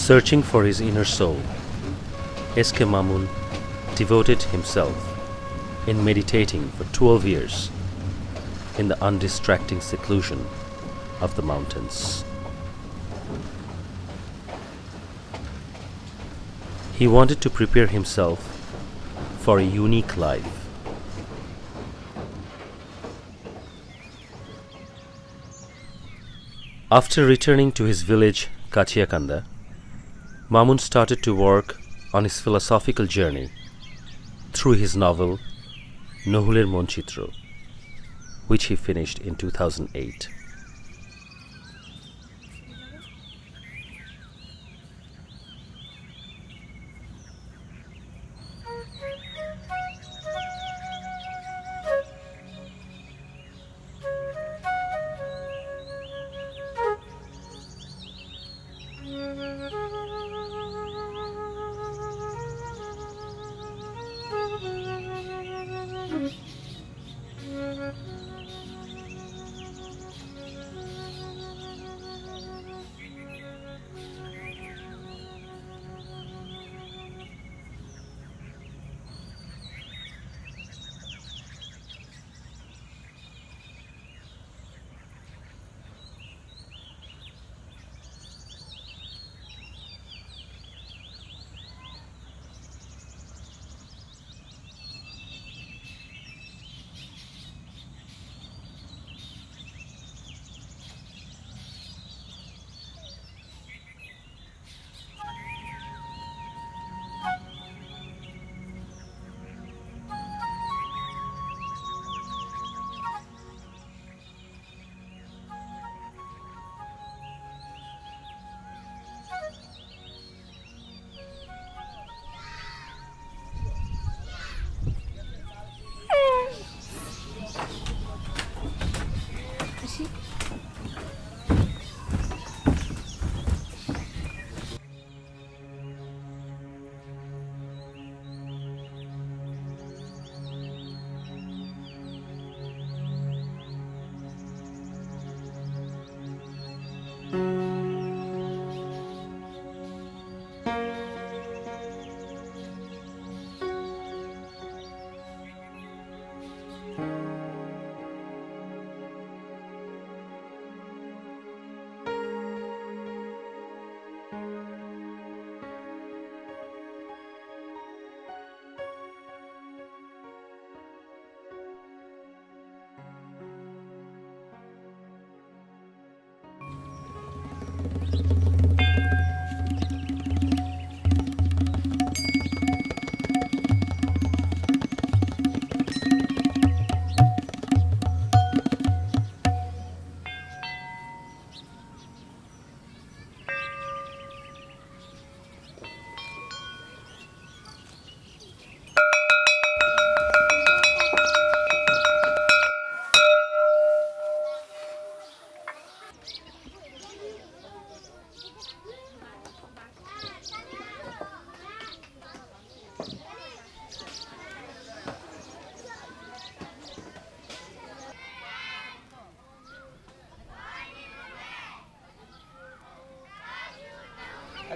Searching for his inner soul, S.K. Mamun devoted himself in meditating for 12 years in the undistracting seclusion of the mountains. He wanted to prepare himself for a unique life. After returning to his village Kachiakanda, Mamun started to work on his philosophical journey through his novel Nohuler Monchitro, which he finished in 2008.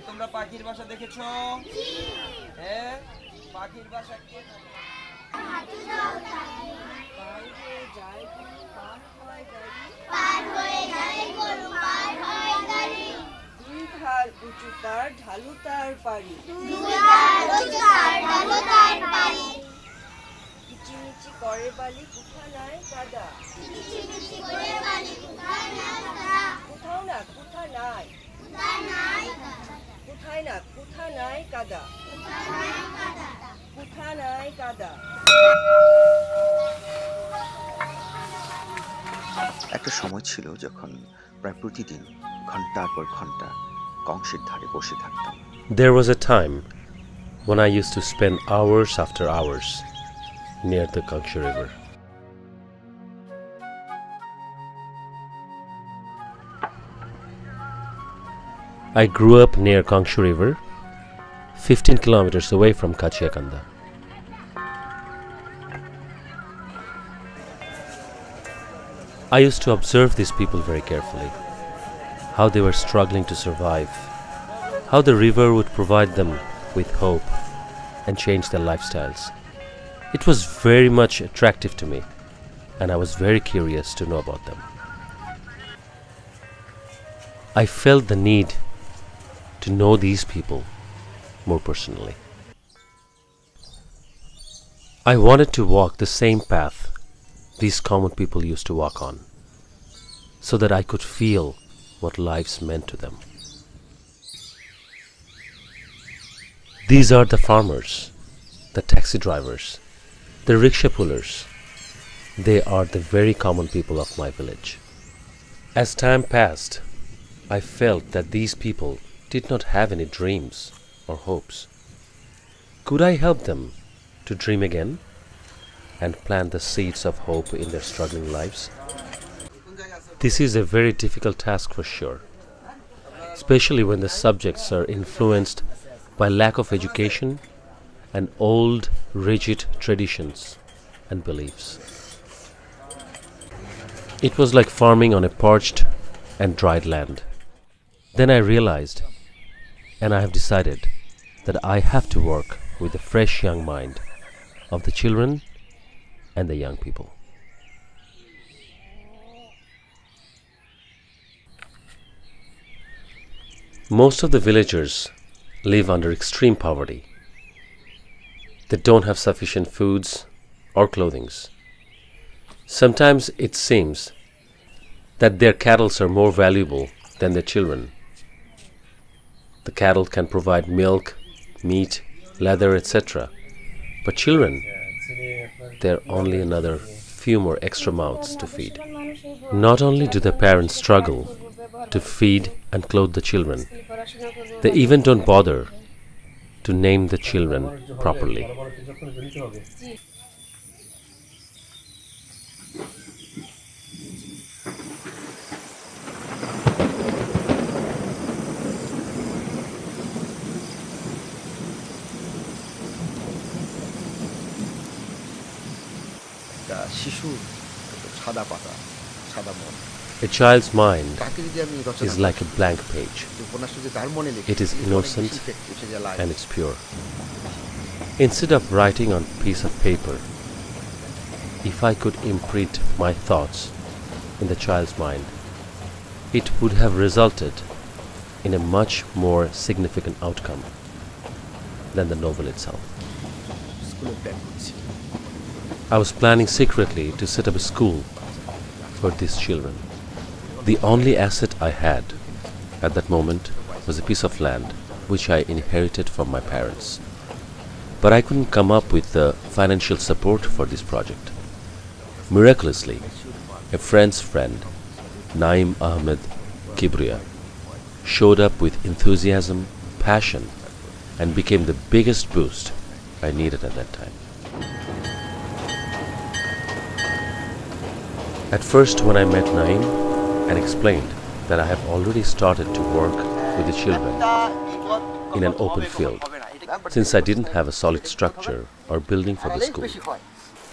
তোমরা পাখির বাসা দেখেছো? হ্যাঁ, পাখির বাসা কি? দুই ধার উঁচু তার ঢালু তার পারি, কিচিমিচি করে বালি কুঠানায় কাদা, কোথাও না কোথা নাই, কোথায় না কোথা নাই কাদা, কোথা নাই কাদা। একটা সময় ছিল যখন প্রায় প্রতিদিন ঘন্টার পর ঘন্টা কংসের ধারে বসে থাকতাম। There was a time when I used to spend hours after hours near the Kangshu River. I grew up near Kangshu River, 15 kilometers away from Kachiakanda. I used to observe these people very carefully, how they were struggling to survive how the river would provide them with hope and change their lifestyles. It was very much attractive to me, and I was very curious to know about them. I felt the need to know these people more personally. I wanted to walk the same path these common people used to walk on, so that I could feel what lives meant to them. These are the farmers, the taxi drivers, the rickshaw pullers. They are the very common people of my village. As time passed, I felt that these people did not have any dreams or hopes. Could I help them to dream again and plant the seeds of hope in their struggling lives? This is a very difficult task for sure, especially when the subjects are influenced by lack of education and old, rigid traditions and beliefs. It was like farming on a parched and dried land. Then I realized, and I have decided, that I have to work with the fresh young mind of the children and the young people. Most of the villagers live under extreme poverty. They don't have sufficient foods or clothing. Sometimes it seems that their cattle are more valuable than their children. The cattle can provide milk, meat, leather, etc. But children, they're only another few more extra mouths to feed. Not only do the parents struggle to feed and clothe the children, they even don't bother to name the children properly. A child's mind is like a blank page. It is innocent and it's pure. Instead of writing on a piece of paper, if I could imprint my thoughts in the child's mind, it would have resulted in a much more significant outcome than the novel itself. I was planning secretly to set up a school for these children. The only asset I had at that moment was a piece of land which I inherited from my parents. But I couldn't come up with the financial support for this project. Miraculously, a friend's friend, Naim Ahmed Kibriya, showed up with enthusiasm, passion, and became the biggest boost I needed at that time. At first, when I met Naim and explained that I have already started to work with the children in an open field, since I didn't have a solid structure or building for the school,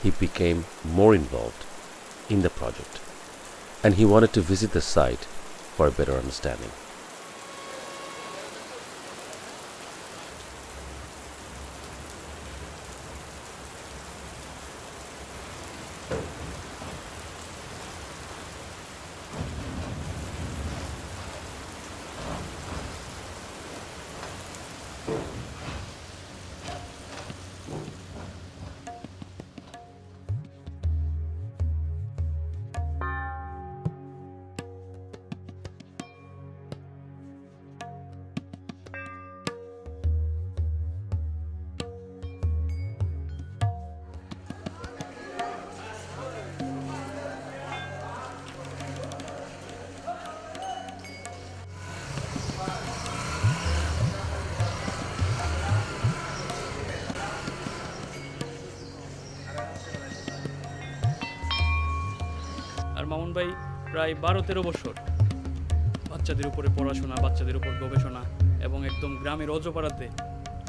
he became more involved in the project, and he wanted to visit the site for a better understanding. আর মামুন ভাই প্রায় 12-13 বছর বাচ্চাদের উপরে পড়াশোনা, বাচ্চাদের উপর গবেষণা এবং একদম গ্রামের অজপাড়াতে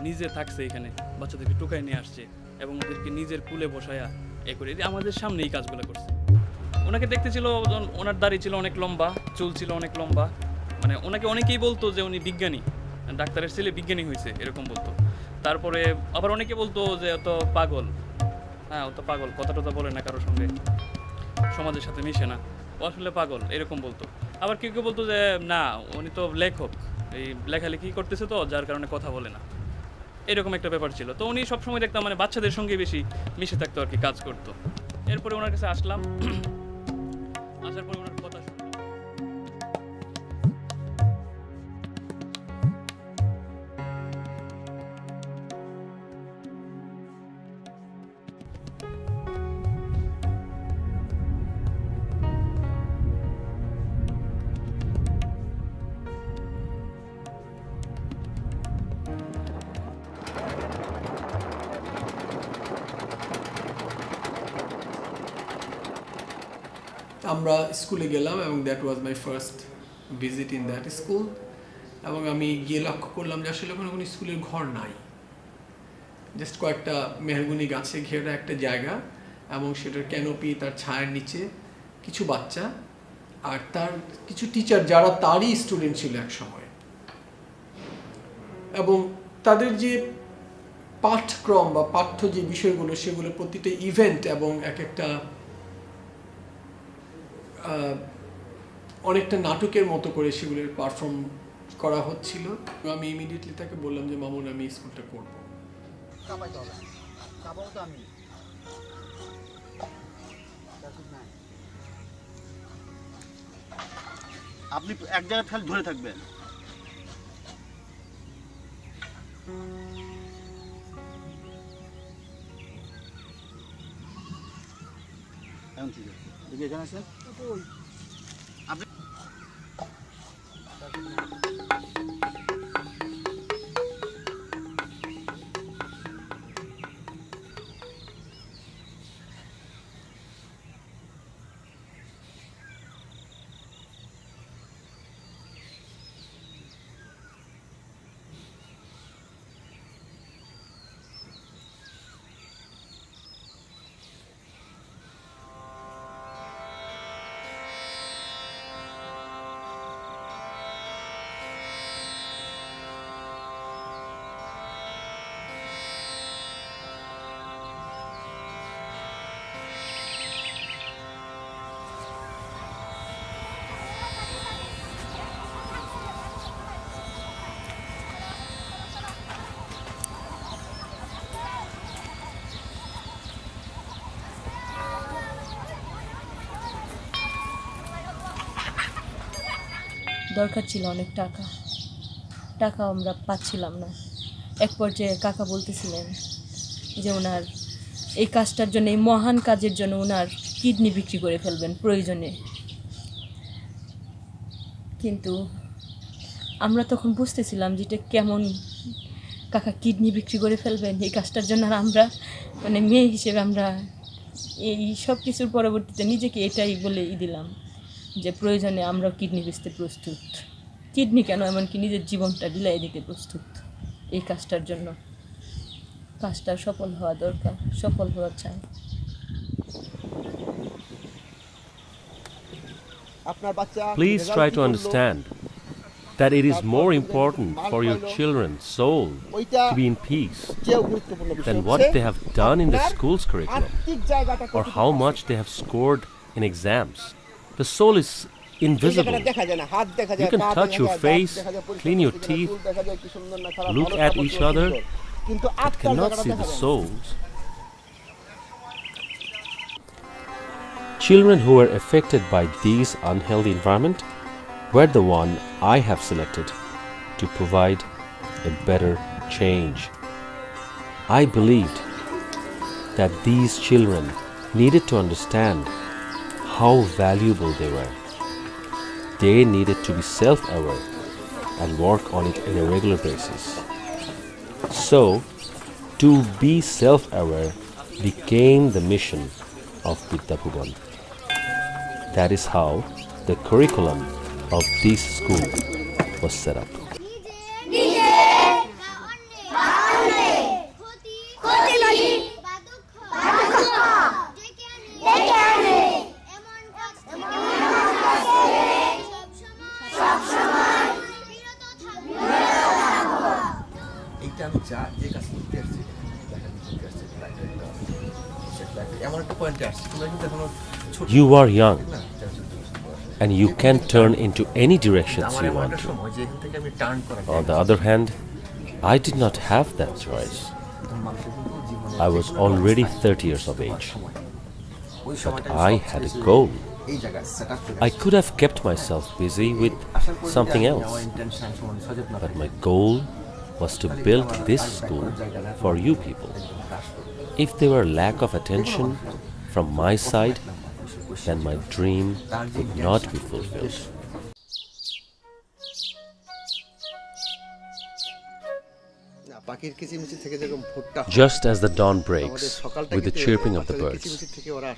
নিজে থাকছে, এখানে বাচ্চাদেরকে টুকাই নিয়ে আসছে এবং ওদেরকে নিজের কুলে বসায়া করে আমাদের সামনে এই কাজগুলো করছে। ওনাকে দেখতে ছিল, ওনার দাড়ি ছিল অনেক লম্বা, চুল ছিল অনেক লম্বা, মানে ওনাকে অনেকেই বলতো যে উনি বিজ্ঞানী, ডাক্তারের ছেলে বিজ্ঞানী হয়েছে এরকম বলতো। তারপরে আবার অনেকে বলতো যে অত পাগল, হ্যাঁ ও তো পাগল, কথা টথা বলে না কারোর সঙ্গে, সমাজের সাথে মিশে না, ও আসলে পাগল এরকম বলতো। আবার কেউ কেউ বলতো যে না উনি তো লেখক, এই লেখালেখি করতেছে তো যার কারণে কথা বলে না, এরকম একটা ব্যাপার ছিল। তো উনি সবসময় দেখতাম মানে বাচ্চাদের সঙ্গে বেশি মিশে থাকতো আর কি, কাজ করতো। এরপরে ওনার কাছে আসলাম, আসার পরে ওনার কথা শুনলাম। আমরা স্কুলে গেলাম এবং that was my first visit in that school. এবং আমি গিয়ে লক্ষ্য করলাম যে আসলে কোনো স্কুলের ঘর নাই, জাস্ট কয়েকটা মেহগনি গাছে ঘেরা একটা জায়গা এবং সেটার ক্যানোপি, তার ছায়ার নিচে কিছু বাচ্চা আর তার কিছু টিচার যারা তারই স্টুডেন্ট ছিল এক সময়। এবং তাদের যে পাঠক্রম বা পাঠ্য যে বিষয়গুলো সেগুলো প্রতিটা ইভেন্ট এবং এক একটা অনেকটা নাটকের মতো করে সেগুলোর পারফর্ম করা হচ্ছিল। আমি ইমিডিয়েটলি তাকে বললাম যে মামুন আমি স্কুলটা করব। আপনি এক জায়গায় খালি ধরে থাকবেন। এখন ঠিক আছে, দেখি এখানে আছেন আপনি। দরকার ছিল অনেক টাকা আমরা পাচ্ছিলাম না। এক পর্যায়ে কাকা বলতেছিলেন যে ওনার এই কাজটার জন্য, এই মহান কাজের জন্য ওনার কিডনি বিক্রি করে ফেলবেন প্রয়োজনে। কিন্তু আমরা তখন বুঝতেছিলাম যে এটা কেমন, কাকা কিডনি বিক্রি করে ফেলবেন এই কাজটার জন্য। আর আমরা মানে মেয়ে হিসেবে আমরা এই সব কিছুর পরবর্তীতে নিজেকে এটাই বলে দিলাম যে প্রয়োজনে আমরাও কিডনি বেচতে প্রস্তুত, কিডনি কেন এমনকি নিজের জীবনটা বিলাই দিতে প্রস্তুত এই কাজটার জন্য। কাজটা সফল হওয়া দরকার, সফল হওয়া চাই। Please try to understand that it is more important for your children's soul to be in peace than what they have done in the school's curriculum or how much they have scored in exams. The soul is invisible. You can touch your face, clean your teeth, look at each other, but cannot see the souls. Children who were affected by this unhealthy environment were the one I have selected to provide a better change. I believed that these children needed to understand how valuable they were. They needed to be self-aware and work on it on a regular basis. So, to be self-aware became the mission of Vidya Bhuvan. That is how the curriculum of this school was set up. এমন একটা পয়েন্টে আসছে তোমরা কিন্তু এখনো ছোট You are young না and you can turn into any directions আমার you এমন want একটা to. সময় যে এখান থেকে আমি টার্ন করা On the other hand, I did not have that choice. মানুষের কিন্তু জীবনে I was already 30 years of age. ওই But সময়টা I had a goal. এই জায়গায় সেটআপ করে I could have kept myself busy with something else, intention সমান সজীব না but my goal was to build this school for you people. If there were lack of attention from my side, then my dream would not be fulfilled. না পাখির কিচিমিচি থেকে যেরকম ভুট্টা হয়, Just as the dawn আমাদের breaks সকালটা with the কিন্তু chirping of the বাচ্চাদের birds, কিচিমিচি থেকে ওরা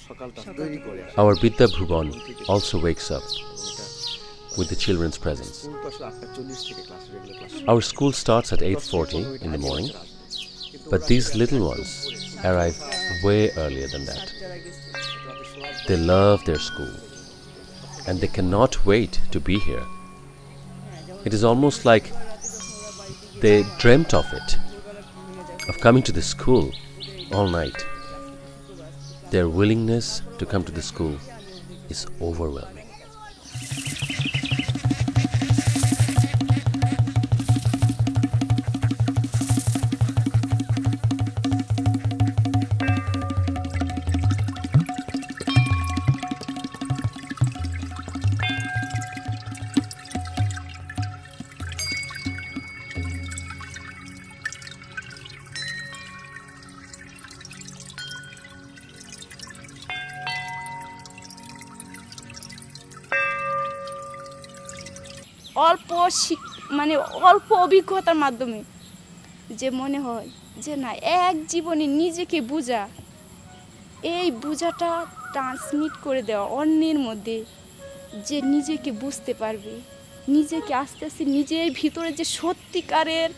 সকালটা তৈরি করে our Bidya Bhuban also wakes up with the children's presence. School তো আসলে 8:40 থেকে class regular class Our school starts at 8:40 in the morning, but these little ones arrive way earlier than that. They love their school, and they cannot wait to be here. It is almost like they dreamt of it, of coming to the school all night. Their willingness to come to the school is overwhelming. অল্প মানে অল্প অভিজ্ঞতার মাধ্যমে যে মনে হয় যে না এক জীবনে নিজেকে বোঝা, এই বোঝাটা ট্রান্সমিট করে দেওয়া অন্যের মধ্যে, যে নিজেকে বুঝতে পারবে, নিজেকে আস্তে আস্তে নিজের ভিতরে যে সত্যিকারের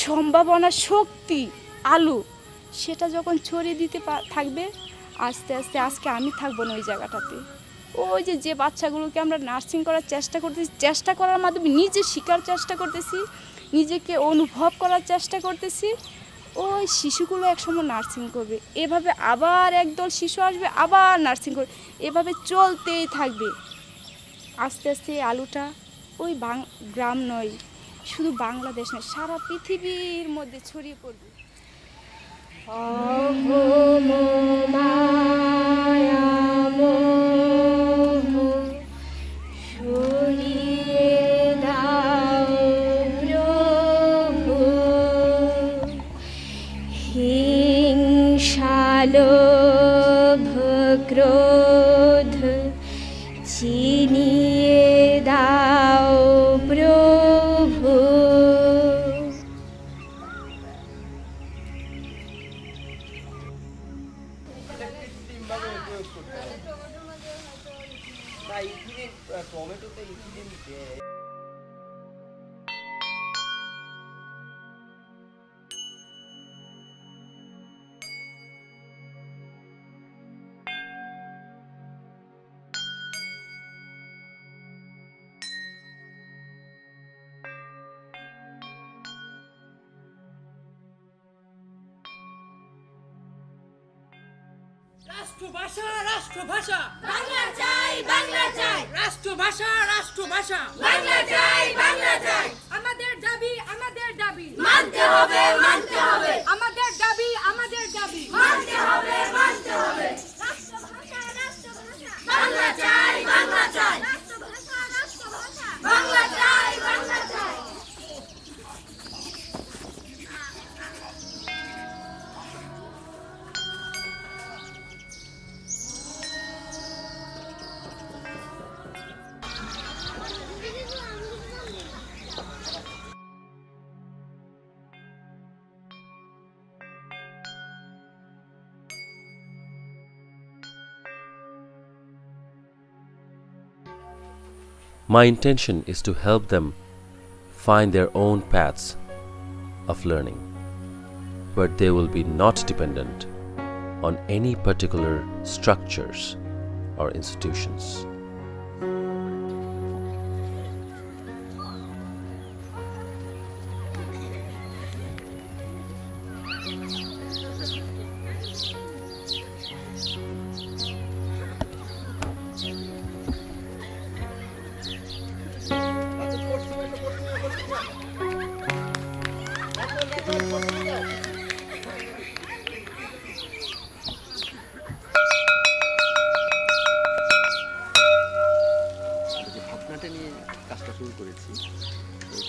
সম্ভাবনা শক্তি আলো সেটা যখন ছড়িয়ে দিতে থাকবে আস্তে আস্তে, আজকে আমি থাকবো না ওই জায়গাটাতে। ওই যে বাচ্চাগুলোকে আমরা নার্সিং করার চেষ্টা করতেছি, চেষ্টা করার মাধ্যমে নিজে শেখার চেষ্টা করতেছি, নিজেকে অনুভব করার চেষ্টা করতেছি, ওই শিশুগুলো একসময় নার্সিং করবে, এভাবে আবার একদল শিশু আসবে আবার নার্সিং করবে, এভাবে চলতেই থাকবে। আস্তে আস্তে এই আলোটা ওই গ্রাম নয়, শুধু বাংলাদেশ নয়, সারা পৃথিবীর মধ্যে ছড়িয়ে পড়বে। লোভ ক্রোধ চিনিয়ে দাও প্রভু। টমেটোতে ইথিলিন দেয়। রাষ্ট্রভাষা রাষ্ট্রভাষা বাংলা চাই বাংলা চাই, রাষ্ট্রভাষা রাষ্ট্রভাষা বাংলা চাই বাংলা চাই, আমাদের দাবি মানতে হবে মানতে হবে, আমাদের দাবি মানতে হবে মানতে হবে। রাষ্ট্রভাষা রাষ্ট্রভাষা বাংলা চাই বাংলা চাই, রাষ্ট্রভাষা রাষ্ট্রভাষা বাংলা চাই বাংলা চাই। My intention is to help them find their own paths of learning, where they will be not dependent on any particular structures or institutions.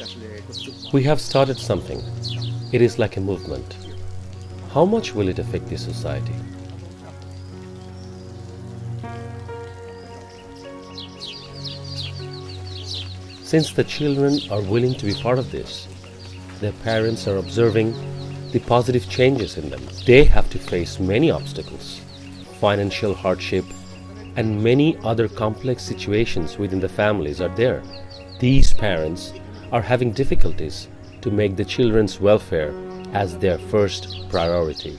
আসলে কতটুকু We have started something. It is like a movement. How much will it affect the society? Since the children are willing to be part of this, their parents are observing the positive changes in them. They have to face many obstacles, financial hardship, and many other complex situations within the families are there. These parents are having difficulties to make the children's welfare as their first priority.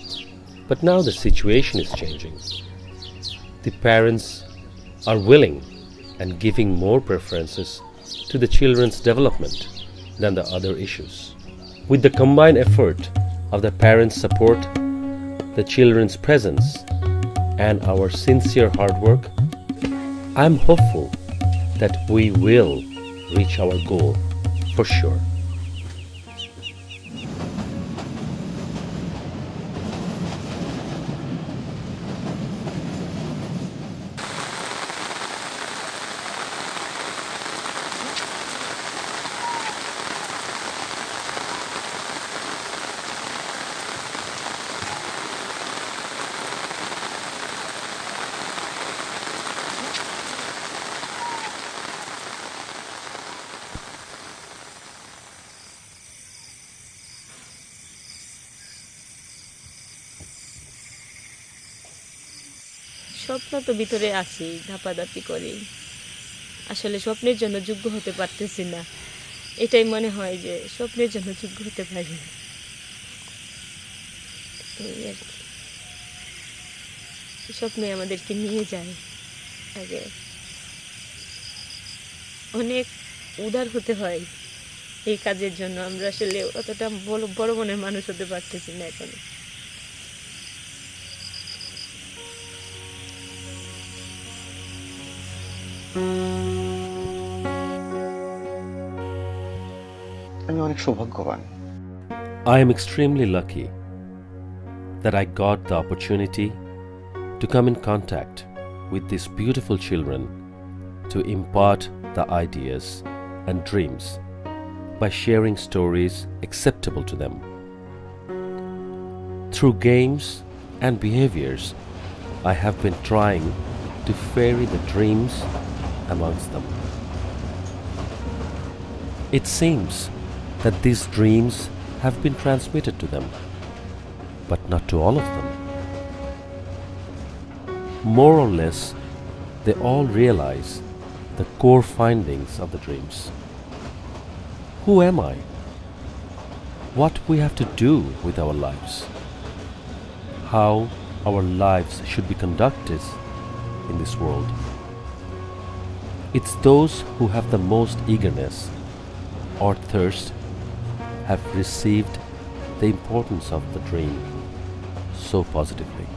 But now the situation is changing. The parents are willing and giving more preferences to the children's development than the other issues. With the combined effort of the parents' support, the children's presence, and our sincere hard work, I am hopeful that we will reach our goal for sure. স্বপ্ন তো ভিতরে আছে, ধাপাধাপি করি, আসলে স্বপ্নের জন্য যোগ্য হতে পারতেছি না। এটাই মনে হয় যে স্বপ্নের জন্য যোগ্য হতে পারি না। এই আর কি, স্বপ্নে আমাদেরকে নিয়ে যায়। আগে অনেক উদার হতে হয় এই কাজের জন্য। আমরা আসলে অতটা বড় মনের মানুষ হতে পারতেছি না এখন। আমি অনেক সৌভাগ্যবান। I am extremely lucky that I got the opportunity to come in contact with these beautiful children to impart the ideas and dreams by sharing stories acceptable to them. Through games and behaviors, I have been trying to ferry the dreams amongst them. It seems that these dreams have been transmitted to them, but not to all of them. More or less, they all realize the core findings of the dreams. Who am I? What we have to do with our lives? How our lives should be conducted in this world? It's those who have the most eagerness or thirst have received the importance of the dream so positively.